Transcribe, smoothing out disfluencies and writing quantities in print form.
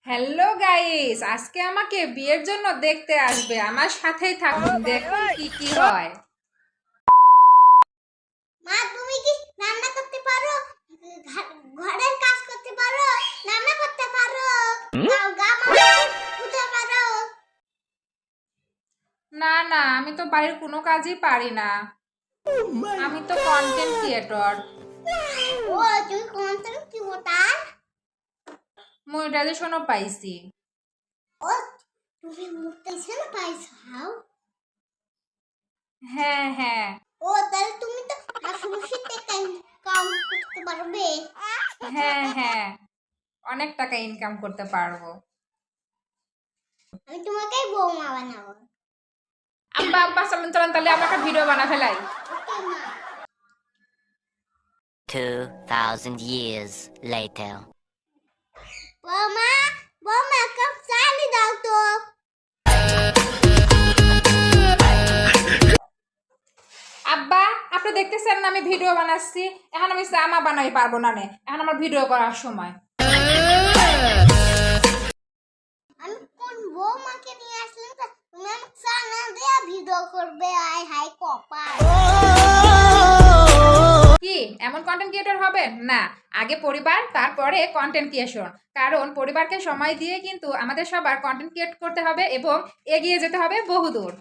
Hello guys, আজকে আমাকে বিয়ের জন্য দেখতে আসবে। আমার সাথেই থাকুন, দেখুন কি কি হয়। মা, তুমি কি রান্না করতে পারো? ঘরের কাজ করতে পারো? রান্না করতে পারো? ধুতে পারো? না না, আমি তো বাড়ির কোনো কাজই পারি না। আমি তো কন্টেন্ট ক্রিয়েটর। ও, তুমি কন্টেন্ট ক্রিয়েটর? মনিটাইজেশনও পাইছি। ও, তুমি মোটিভেশন পাইছো? হ্যাঁ হ্যাঁ ও, তাহলে তুমি তো হাসি কাম করতে পারবে। হ্যাঁ হ্যাঁ, অনেক টাকা ইনকাম করতে পারবো। আমি তোমাকে বৌমা বানাবো। আব্বা আব্বা, চলুন চলুন, তাহলে আমরা একটা ভিডিও বানা ফেলাই। ওকে মা। 2,000 years later. বৌমা, বৌমা, কাপ চালি দাও তো। আব্বা, আপনি দেখতেছেন না আমি ভিডিও বানাচ্ছি? এখন আমি জামা বানাই পারবো না, এখন আমার ভিডিও করার সময়। আমি কোন বৌমাকে নিয়ে আসলাম তা তুমি আমাকে চানা দিয়ে ভিডিও করবে? আয় হাই কপাল। কি এমন কন্টেন্ট ক্রিয়েটর হবে না? আগে পরিবার, তারপরে কন্টেন্ট ক্রিয়েশন। কারণ পরিবারকে সময় দিয়ে কিন্তু আমাদের সবার কন্টেন্ট ক্রিয়েট করতে হবে এবং এগিয়ে যেতে হবে বহুদূর।